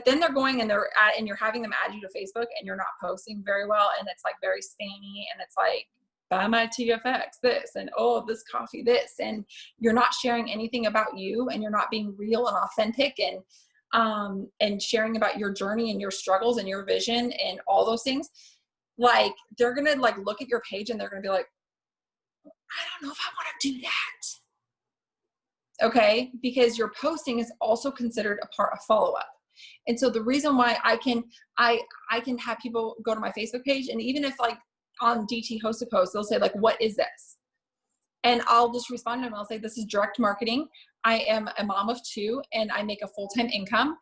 then they're going and and you're having them add you to Facebook and you're not posting very well, and it's like very spammy, and it's like, buy my TFX this, and oh, this coffee this, and you're not sharing anything about you, and you're not being real and authentic and sharing about your journey and your struggles and your vision and all those things. Like, they're going to like look at your page and they're going to be like, I don't know if I want to do that. Okay. Because your posting is also considered a part of follow-up. And so the reason why I can have people go to my Facebook page, and even if like on DT hosted posts, they'll say like, what is this? And I'll just respond to them. I'll say, this is direct marketing. I am a mom of 2 and I make a full-time income.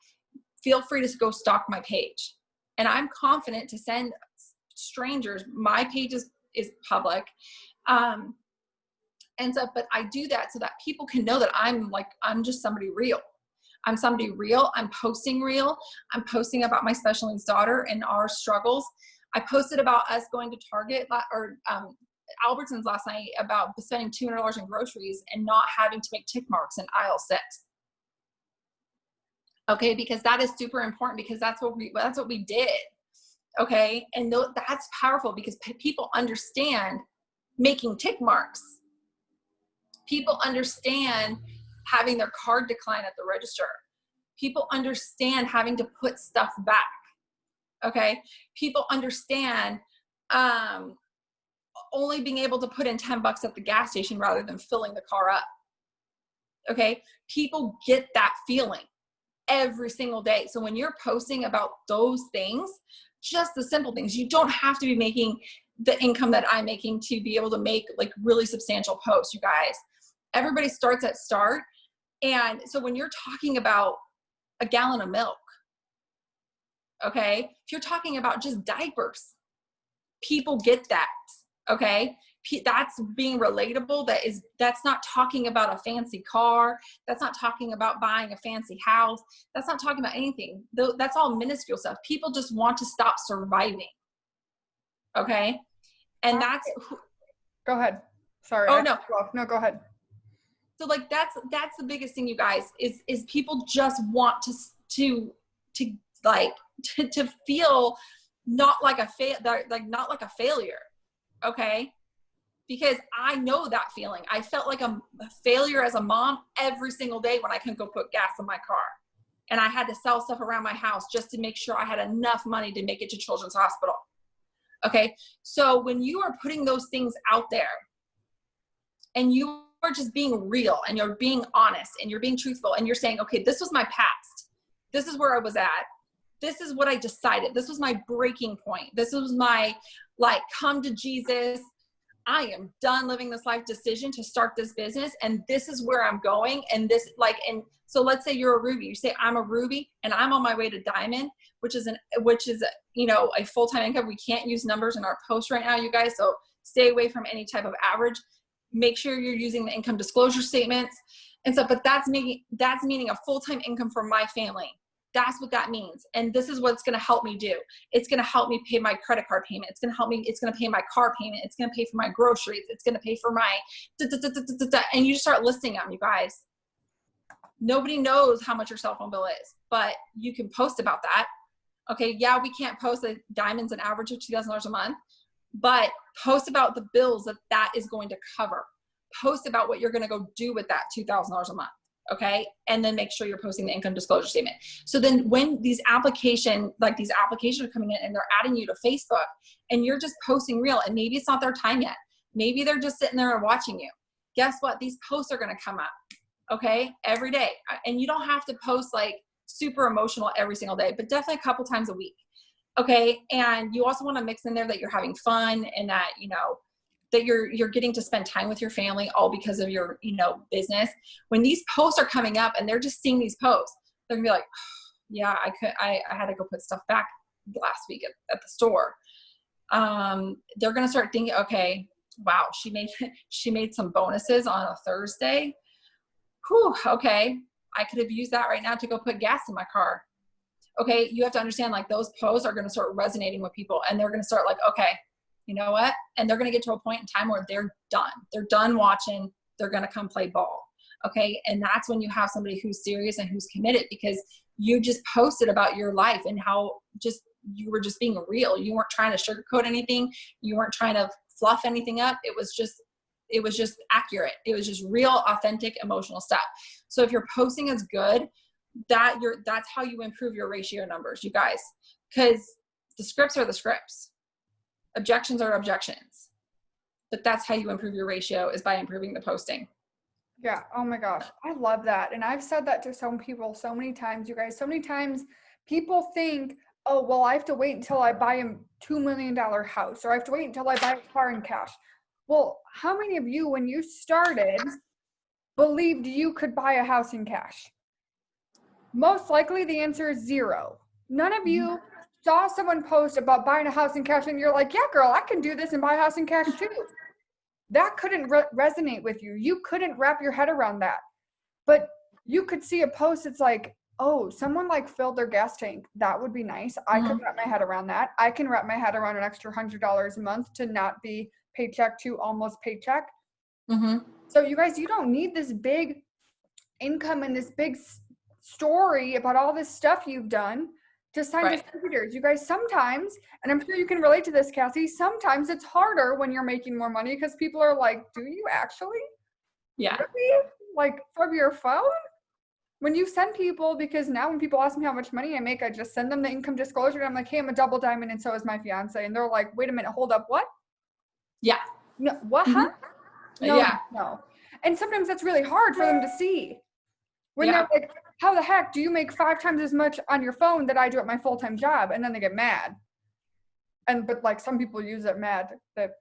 Feel free to go stalk my page. And I'm confident to send strangers, my page is public. And so, but I do that so that people can know that I'm just somebody real. I'm somebody real. I'm posting real. I'm posting about my special needs daughter and our struggles. I posted about us going to Target or Albertsons last night about spending $200 in groceries and not having to make tick marks in aisle 6. Okay, because that is super important, because that's what we did. Okay, and that's powerful because people understand making tick marks. People understand having their card decline at the register. People understand having to put stuff back. Okay, people understand only being able to put in $10 at the gas station rather than filling the car up. Okay, people get that feeling every single day. So when you're posting about those things, just the simple things, you don't have to be making the income that I'm making to be able to make like really substantial posts, you guys. Everybody starts at start. And so when you're talking about a gallon of milk, okay, if you're talking about just diapers, people get that. Okay, that's being relatable. That's not talking about a fancy car. That's not talking about buying a fancy house. That's not talking about anything. That's all minuscule stuff. People just want to stop surviving. Okay, and that's. Go ahead. Sorry. Oh no. No, go ahead. So like that's the biggest thing, you guys, is people just want to feel not like a failure. Okay. Because I know that feeling. I felt like a failure as a mom every single day when I couldn't go put gas in my car. and I had to sell stuff around my house just to make sure I had enough money to make it to Children's Hospital. Okay. So when you are putting those things out there and you are just being real and you're being honest and you're being truthful and you're saying, okay, this was my past. This is where I was at. This is what I decided. This was my breaking point. This was my, like, come to Jesus. I am done living this life decision to start this business. And this is where I'm going. And this, like, and so let's say you're a Ruby. You say, I'm a Ruby and I'm on my way to Diamond, which is you know, a full-time income. We can't use numbers in our post right now, you guys. So stay away from any type of average. Make sure you're using the income disclosure statements and stuff, but that's meaning a full-time income for my family. That's what that means. And this is what it's going to help me do. It's going to help me pay my credit card payment. It's going to pay my car payment. It's going to pay for my groceries. It's going to pay for my, and you just start listing them, you guys. Nobody knows how much your cell phone bill is, but you can post about that. Okay. Yeah. We can't post that Diamond's an average of $2,000 a month, but post about the bills that is going to cover. Post about what you're going to go do with that $2,000 a month. Okay. And then make sure you're posting the income disclosure statement. So then when these applications are coming in and they're adding you to Facebook and you're just posting real, and maybe it's not their time yet. Maybe they're just sitting there and watching you. Guess what? These posts are going to come up. Okay. Every day. And you don't have to post like super emotional every single day, but definitely a couple times a week. Okay. And you also want to mix in there that you're having fun and that, you know, that you're getting to spend time with your family, all because of your, you know, business. When these posts are coming up and they're just seeing these posts, they're gonna be like, oh, yeah, I had to go put stuff back last week at the store. They're gonna start thinking, okay, wow, she made some bonuses on a Thursday. Whew, okay, I could have used that right now to go put gas in my car. Okay, you have to understand, like, those posts are gonna start resonating with people, and they're gonna start like, okay, you know what? And they're going to get to a point in time where they're done. They're done watching. They're going to come play ball. Okay. And that's when you have somebody who's serious and who's committed, because you just posted about your life and how you were just being real. You weren't trying to sugarcoat anything. You weren't trying to fluff anything up. It was just accurate. It was just real, authentic, emotional stuff. So if your posting is good, that's how you improve your ratio numbers, you guys, because the scripts are the scripts. Objections are objections, but that's how you improve your ratio, is by improving the posting. Yeah. Oh my gosh. I love that. And I've said that to some people so many times, you guys. So many times people think, oh, well, I have to wait until I buy a $2 million house, or I have to wait until I buy a car in cash. Well, how many of you, when you started, believed you could buy a house in cash? Most likely the answer is 0. None of you saw someone post about buying a house in cash and you're like, yeah, girl, I can do this and buy a house in cash too. That couldn't resonate with you. You couldn't wrap your head around that. But you could see a post. It's like, oh, someone like filled their gas tank. That would be nice. I could wrap my head around that. I can wrap my head around an extra $100 a month to not be paycheck to almost paycheck. So you guys, you don't need this big income and this big story about all this stuff you've done to sign distributors. You guys, sometimes, and I'm sure you can relate to this, Cassie, sometimes it's harder when you're making more money because people are like, do you actually? Yeah. Really? Like, from your phone? When you send people, because now when people ask me how much money I make, I just send them the income disclosure and I'm like, hey, I'm a double diamond and so is my fiance. And they're like, wait a minute, hold up, what? Yeah. No, what? Huh? No. And sometimes that's really hard for them to see. When they're like, how the heck do you make 5 times as much on your phone that I do at my full-time job? And then they get mad. But like, some people use that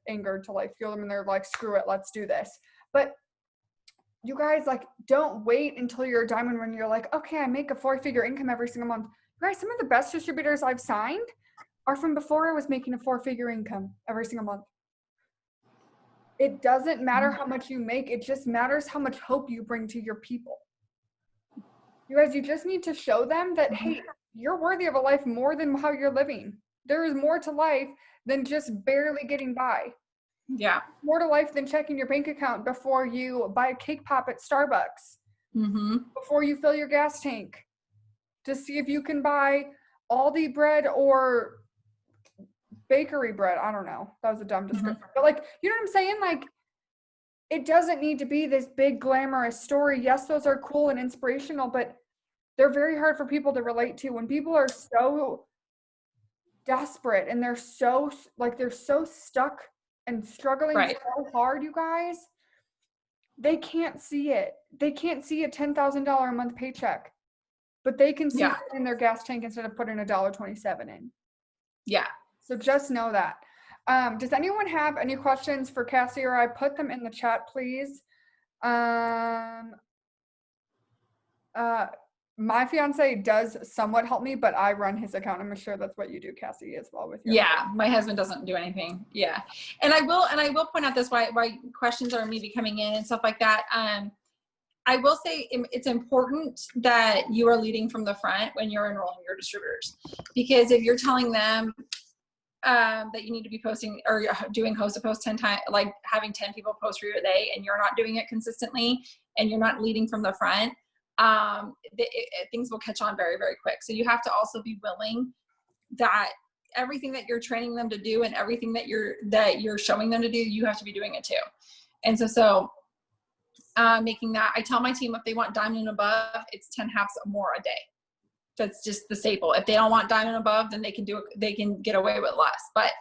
anger to like fuel them, and they're like, screw it, let's do this. But you guys, like, don't wait until you're a diamond when you're like, okay, I make a 4-figure income every single month. You guys, some of the best distributors I've signed are from before I was making a 4-figure income every single month. It doesn't matter how much you make. It just matters how much hope you bring to your people. You guys, you just need to show them that, hey, you're worthy of a life more than how you're living. There is more to life than just barely getting by. Yeah. More to life than checking your bank account before you buy a cake pop at Starbucks. Before you fill your gas tank. To see if you can buy Aldi bread or bakery bread. I don't know. That was a dumb description. But like, you know what I'm saying? Like, it doesn't need to be this big glamorous story. Yes, those are cool and inspirational, but they're very hard for people to relate to. When people are so desperate and they're so stuck and struggling Right. so hard, you guys, they can't see it. They can't see a $10,000 a month paycheck, but they can see Yeah. in their gas tank instead of putting $1.27 in. Yeah. So just know that. Does anyone have any questions for Cassie or I? Put them in the chat, please. My fiance does somewhat help me, but I run his account. I'm sure that's what you do, Cassie, as well with your. Yeah, my husband doesn't do anything. Yeah. And I will point out this why questions are maybe coming in and stuff like that. I will say it's important that you are leading from the front when you're enrolling your distributors, because if you're telling them that you need to be posting or doing host to post 10 times, like having 10 people post for you a day, and you're not doing it consistently and you're not leading from the front, things will catch on very, very quick. So you have to also be willing that everything that you're training them to do and everything that you're showing them to do, you have to be doing it too. And so making that, I tell my team if they want diamond and above, it's 10 halves or more a day. That's just the staple. If they don't want diamond above, then they can get away with less. But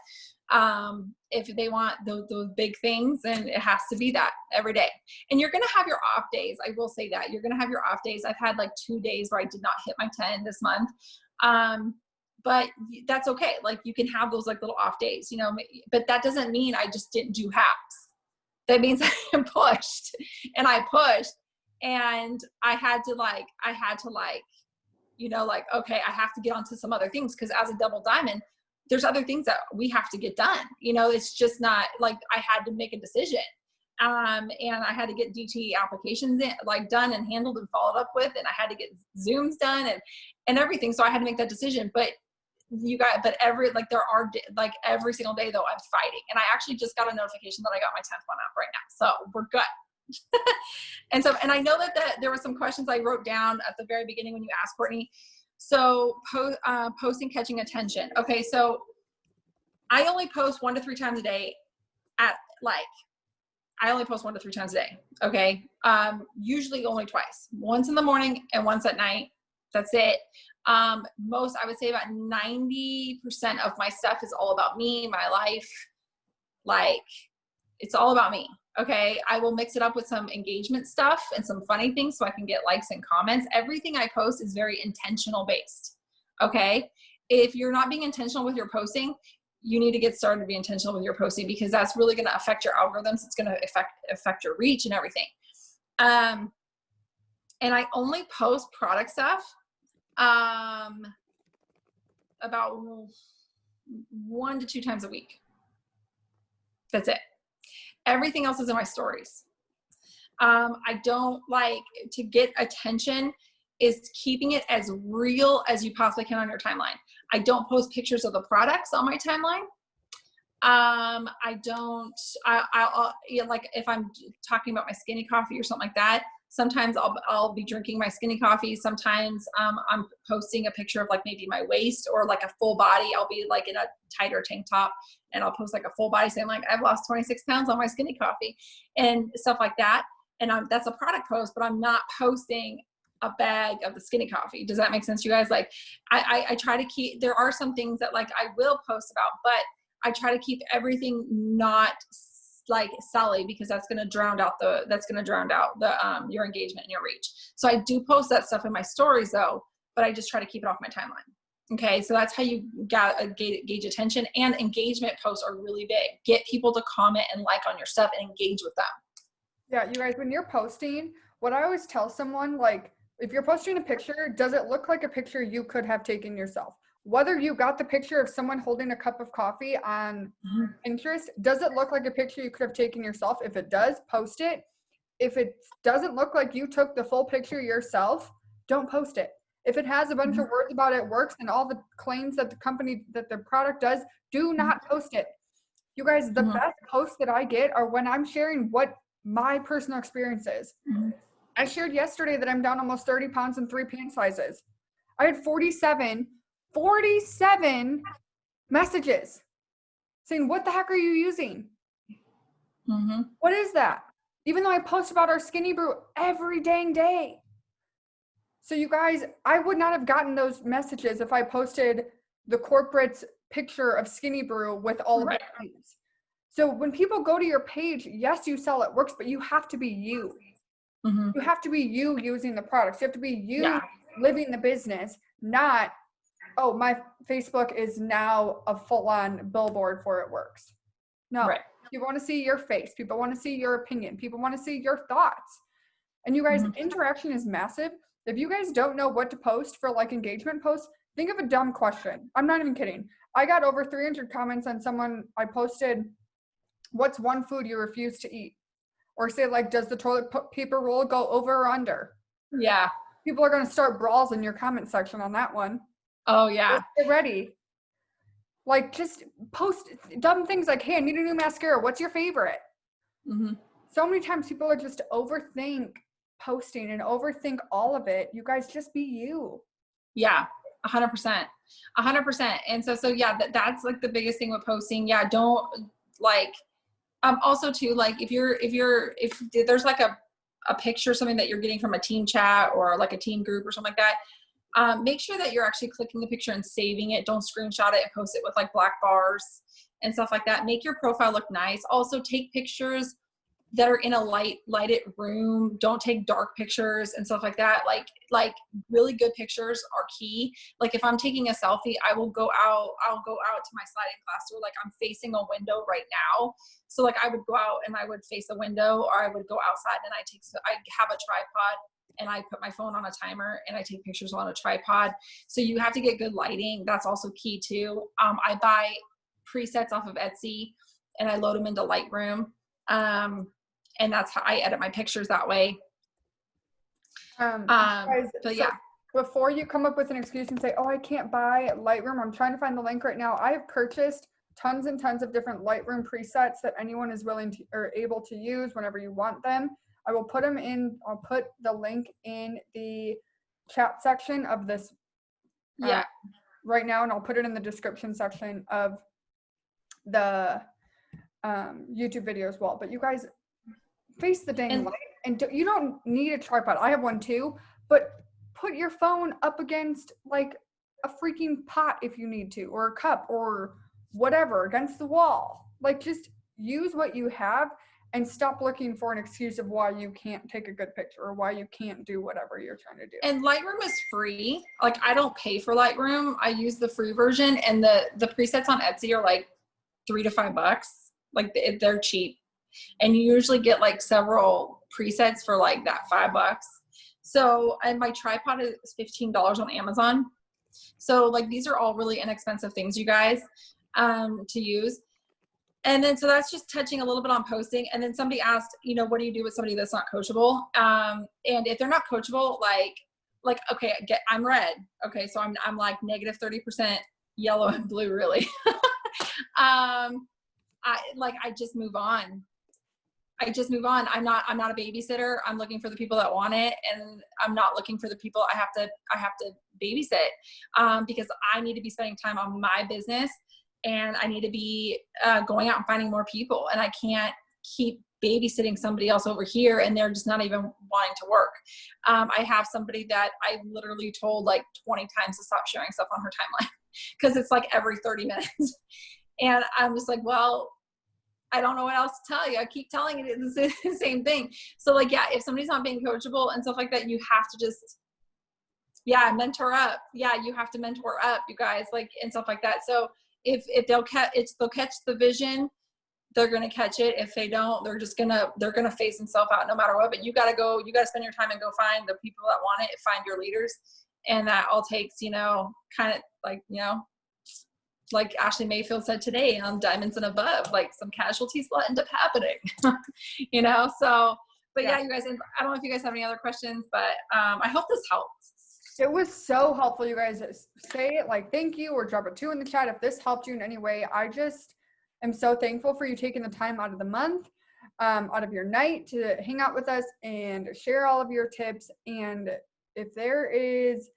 if they want those big things, then it has to be that every day. And you're going to have your off days. I will say that you're going to have your off days. I've had like 2 days where I did not hit my 10 this month. But that's okay. Like you can have those like little off days, you know, but that doesn't mean I just didn't do halves. That means I pushed and I pushed, and I had to you know, like, okay, I have to get onto some other things, because as a double diamond, there's other things that we have to get done. You know, it's just not like I had to make a decision. And I had to get DT applications done and handled and followed up with, and I had to get Zooms done and everything. So I had to make that decision. But every single day though, I'm fighting. And I actually just got a notification that I got my 10th one up right now. So we're good. And I know that there were some questions I wrote down at the very beginning when you asked, Courtney. So posting, catching attention. Okay. So I only post 1 to 3 times a day I only post 1 to 3 times a day. Okay. Usually only twice, once in the morning and once at night. That's it. I would say about 90% of my stuff is all about me, my life. Like it's all about me. Okay. I will mix it up with some engagement stuff and some funny things so I can get likes and comments. Everything I post is very intentional based. Okay. If you're not being intentional with your posting, you need to get started to be intentional with your posting, because that's really going to affect your algorithms. It's going to affect your reach and everything. And I only post product stuff about 1 to 2 times a week. That's it. Everything else is in my stories. I don't like to get attention is keeping it as real as you possibly can on your timeline. I don't post pictures of the products on my timeline. I'll like if I'm talking about my skinny coffee or something like that, sometimes I'll be drinking my skinny coffee. Sometimes I'm posting a picture of like maybe my waist or like a full body. I'll be like in a tighter tank top and I'll post like a full body saying like I've lost 26 pounds on my skinny coffee and stuff like that. And that's a product post, but I'm not posting a bag of the skinny coffee. Does that make sense to you guys? Like I try to keep, there are some things that like I will post about, but I try to keep everything not like Sally, because that's going to drown out your engagement and your reach. So I do post that stuff in my stories though, but I just try to keep it off my timeline. Okay. So that's how you gauge attention, and engagement posts are really big. Get people to comment and like on your stuff and engage with them. Yeah. You guys, when you're posting, what I always tell someone, like, if you're posting a picture, does it look like a picture you could have taken yourself? Whether you got the picture of someone holding a cup of coffee on Pinterest, does it look like a picture you could have taken yourself? If it does, post it. If it doesn't look like you took the full picture yourself, don't post it. If it has a bunch of words about it works and all the claims that the product does, do not post it. You guys, the best posts that I get are when I'm sharing what my personal experience is. I shared yesterday that I'm down almost 30 pounds in 3 pant sizes. I had 47 messages saying, what the heck are you using? What is that? Even though I post about our skinny brew every dang day. So you guys, I would not have gotten those messages if I posted the corporate's picture of Skinny Brew with all of the Right. things. So when people go to your page, yes, you sell it works, but you have to be you. Mm-hmm. You have to be you using the products. You have to be you Yeah. living the business, not, oh, my Facebook is now a full-on billboard for it works. No, Right. people want to see your face. People want to see your opinion. People want to see your thoughts. And you guys, Mm-hmm. interaction is massive. If you guys don't know what to post for like engagement posts, think of a dumb question. I'm not even kidding. I got over 300 comments on someone I posted, what's one food you refuse to eat? Or say like, does the toilet paper roll go over or under? Yeah. People are going to start brawls in your comment section on that one. Oh yeah. Get ready. Like just post dumb things like, hey, I need a new mascara. What's your favorite? Mm-hmm. So many times people are just overthink posting and overthink all of it. You guys just be you. Yeah. 100%. 100%. And so yeah, that's like the biggest thing with posting. Yeah. Don't like, also too, like if there's like a picture, something that you're getting from a team chat or like a team group or something like that, make sure that you're actually clicking the picture and saving it. Don't screenshot it and post it with like black bars and stuff like that. Make your profile look nice. Also take pictures that are in a lighted room. Don't take dark pictures and stuff like that. Like really good pictures are key. Like if I'm taking a selfie, I'll go out to my sliding glass door. Like I'm facing a window right now. So like I would go out and I would face a window, or I would go outside and I have a tripod and I put my phone on a timer and I take pictures on a tripod. So you have to get good lighting. That's also key too. I buy presets off of Etsy and I load them into Lightroom. And that's how I edit my pictures that way. Guys, But so yeah. before you come up with an excuse and say, oh, I can't buy Lightroom, I'm trying to find the link right now. I have purchased tons and tons of different Lightroom presets that anyone is willing to or able to use whenever you want them. I will put them in, I'll put the link in the chat section of this Yeah. right now, and I'll put it in the description section of the YouTube video as well. But you guys, face the dang light, and you don't need a tripod. I have one too, but put your phone up against like a freaking pot if you need to, or a cup or whatever against the wall. Like just use what you have and stop looking for an excuse of why you can't take a good picture or why you can't do whatever you're trying to do. And Lightroom is free. Like I don't pay for Lightroom. I use the free version, and the presets on Etsy are like $3 to $5. Like they're cheap. And you usually get like several presets for like that $5. So, and my tripod is $15 on Amazon. So like these are all really inexpensive things, you guys, to use. And then, so that's just touching a little bit on posting. And then somebody asked, you know, what do you do with somebody that's not coachable? And if they're not coachable, like, okay, I'm red. Okay. So I'm like negative 30% yellow and blue, really. I just move on. I'm not a babysitter. I'm looking for the people that want it, and I'm not looking for the people I have to babysit, because I need to be spending time on my business, and I need to be going out and finding more people, and I can't keep babysitting somebody else over here and they're just not even wanting to work. I have somebody that I literally told like 20 times to stop sharing stuff on her timeline because it's like every 30 minutes. And I'm just like, well, I don't know what else to tell you. I keep telling you the same thing. So like, yeah, if somebody's not being coachable and stuff like that, you have to just, mentor up. Yeah, you have to mentor up, you guys, like, and stuff like that. So if they'll catch the vision, they're going to catch it. If they don't, they're going to face themselves out no matter what. But you got to spend your time and go find the people that want it, find your leaders. And that all takes, kind of like, like Ashley Mayfield said today on Diamonds and Above, like some casualties will end up happening, so, but yeah, you guys, I don't know if you guys have any other questions, but I hope this helped. It was so helpful. You guys say it like, thank you, or drop a 2 in the chat if this helped you in any way. I just am so thankful for you taking the time out of the month, out of your night to hang out with us and share all of your tips. And if there is,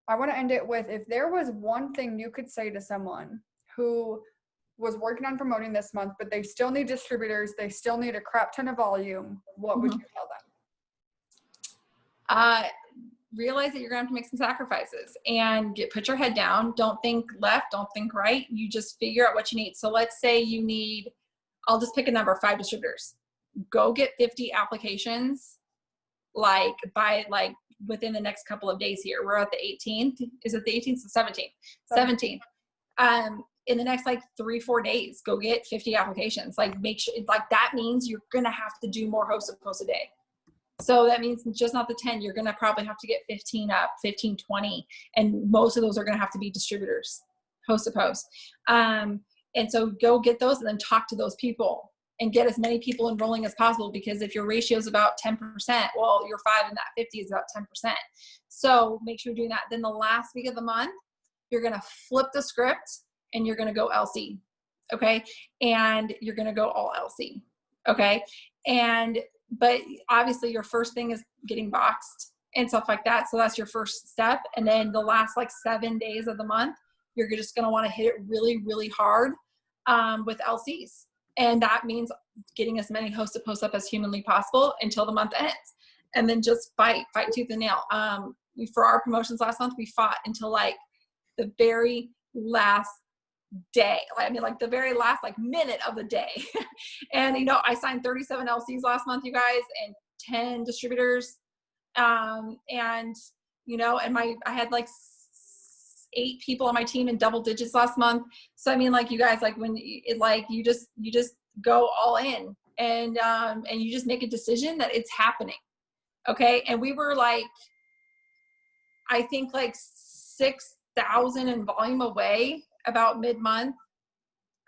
I want to end it with, if there was one thing you could say to someone who was working on promoting this month, but they still need distributors, they still need a crap ton of volume, what would you tell them? realize that you're gonna have to make some sacrifices and put your head down. Don't think left, don't think right. You just figure out what you need. So let's say you need, I'll just pick a number, 5 distributors. Go get 50 applications, like by like within the next couple of days here. We're at the 18th. Is it the 18th? The 17th. 17th. In the next like 3-4 days, go get 50 applications. Like make sure, like that means you're gonna have to do more host to post a day. So that means just not the 10, you're gonna probably have to get 15 up, 15, 20. And most of those are gonna have to be distributors, host to post. And so go get those and then talk to those people and get as many people enrolling as possible, because if your ratio is about 10%, well, your 5 in that 50 is about 10%. So make sure you're doing that. Then the last week of the month, you're gonna flip the script and you're gonna go LC, okay? And you're gonna go all LC, okay? But obviously your first thing is getting boxed and stuff like that. So that's your first step. And then the last like 7 days of the month, you're just gonna wanna hit it really, really hard with LCs. And that means getting as many host to post up as humanly possible until the month ends. And then just fight tooth and nail. For our promotions last month, we fought until like the very last day. I mean, like the very last like minute of the day. And, you know, I signed 37 LCs last month, you guys, and 10 distributors. And, you know, and I had like 8 people on my team in double digits last month. So, I mean, like you guys, like when it, like, you just go all in and you just make a decision that it's happening. Okay. And we were like, I think like 6,000 in volume away about mid-month.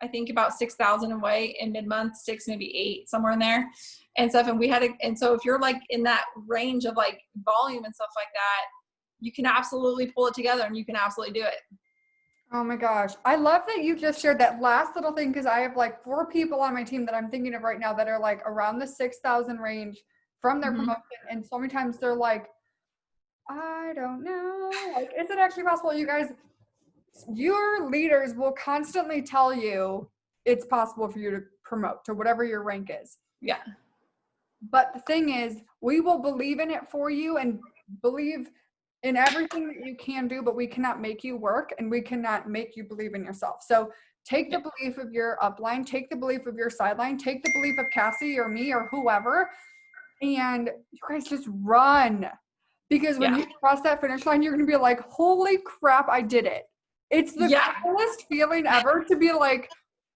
I think about 6,000 away in mid-month, 6, maybe 8, somewhere in there and stuff. And we had and so if you're like in that range of like volume and stuff like that, you can absolutely pull it together and you can absolutely do it. Oh my gosh. I love that you just shared that last little thing, because I have like 4 people on my team that I'm thinking of right now that are like around the 6,000 range from their promotion. And so many times they're like, I don't know. Like, is it actually possible? You guys, your leaders will constantly tell you it's possible for you to promote to whatever your rank is. Yeah. But the thing is, we will believe in it for you and believe in everything that you can do, but we cannot make you work and we cannot make you believe in yourself. So take the belief of your upline, take the belief of your sideline, take the belief of Cassie or me or whoever, and you guys just run. Because when you cross that finish line, you're going to be like, holy crap, I did it. It's the coolest feeling ever to be like,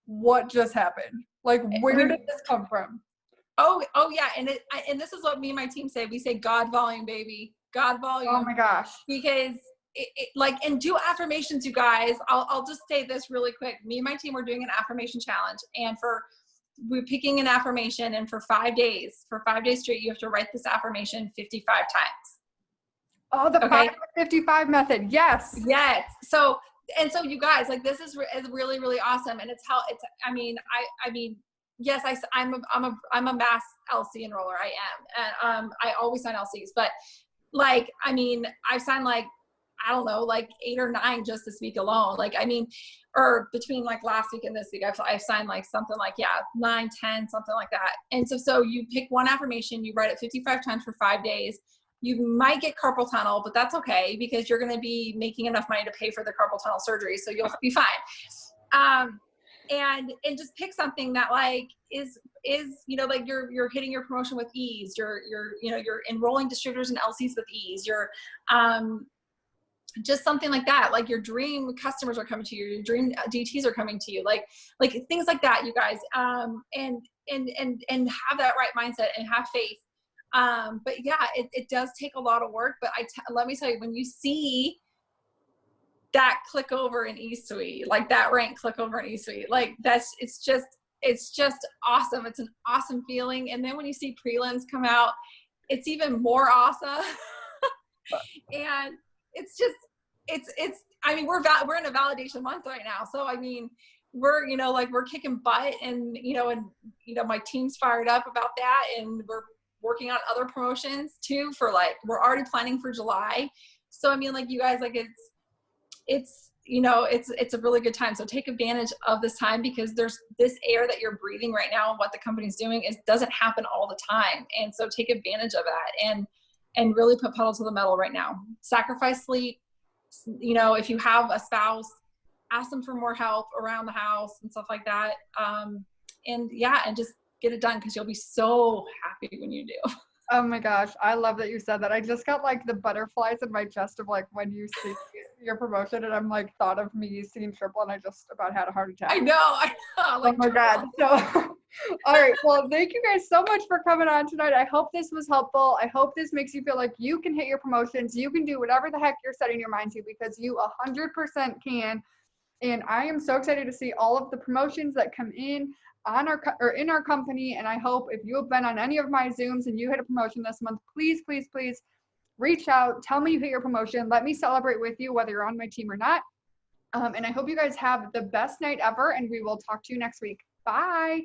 what just happened? Like, where did this come from? Oh yeah. And this is what me and my team say. We say God volume, baby. God volume. Oh my gosh. Because and do affirmations, you guys. I'll just say this really quick. Me and my team were doing an affirmation challenge, and we're picking an affirmation, and for 5 days straight, you have to write this affirmation 55 times. Oh, the 5-55 method. Yes. Yes. So you guys, like, this is really, really awesome. And I mean, yes, I'm a mass LC enroller. I am. And, I always sign LCs, but like, I mean, I've signed like, I don't know, like 8 or 9 just this week alone. Like, I mean, or between like last week and this week, I've signed like something like, 9, 10, something like that. And so you pick one affirmation, you write it 55 times for 5 days. You might get carpal tunnel, but that's okay, because you're going to be making enough money to pay for the carpal tunnel surgery. So you'll be fine. And just pick something that like is, you know, like you're hitting your promotion with ease. You're enrolling distributors and LCs with ease. You're, just something like that. Like your dream customers are coming to you. Your dream DTs are coming to you. Like things like that, you guys. And have that right mindset and have faith. But yeah, it does take a lot of work, but let me tell you, when you see that click over in eSuite, like that rank click over in eSuite, like it's just awesome. It's an awesome feeling. And then when you see prelims come out, it's even more awesome. And I mean, we're in a validation month right now. So, I mean, we're kicking butt, and my team's fired up about that. And we're working on other promotions too we're already planning for July. So, I mean, like, you guys, like, it's a really good time. So take advantage of this time, because there's this air that you're breathing right now, and what the company's doing doesn't happen all the time. And so take advantage of that. and really put pedal to the metal right now. Sacrifice sleep. You know, if you have a spouse, ask them for more help around the house and stuff like that. And just get it done, because you'll be so happy when you do. Oh my gosh, I love that you said that. I just got like the butterflies in my chest of like when you see your promotion, and I'm like thought of me seeing triple, and I just about had a heart attack. I know. Like, oh my God. So, all right. Well, thank you guys so much for coming on tonight. I hope this was helpful. I hope this makes you feel like you can hit your promotions. You can do whatever the heck you're setting your mind to, because you 100% can. And I am so excited to see all of the promotions that come in on in our company. And I hope if you have been on any of my Zooms and you hit a promotion this month, please, please, please reach out. Tell me you hit your promotion. Let me celebrate with you, whether you're on my team or not. And I hope you guys have the best night ever, and we will talk to you next week. Bye.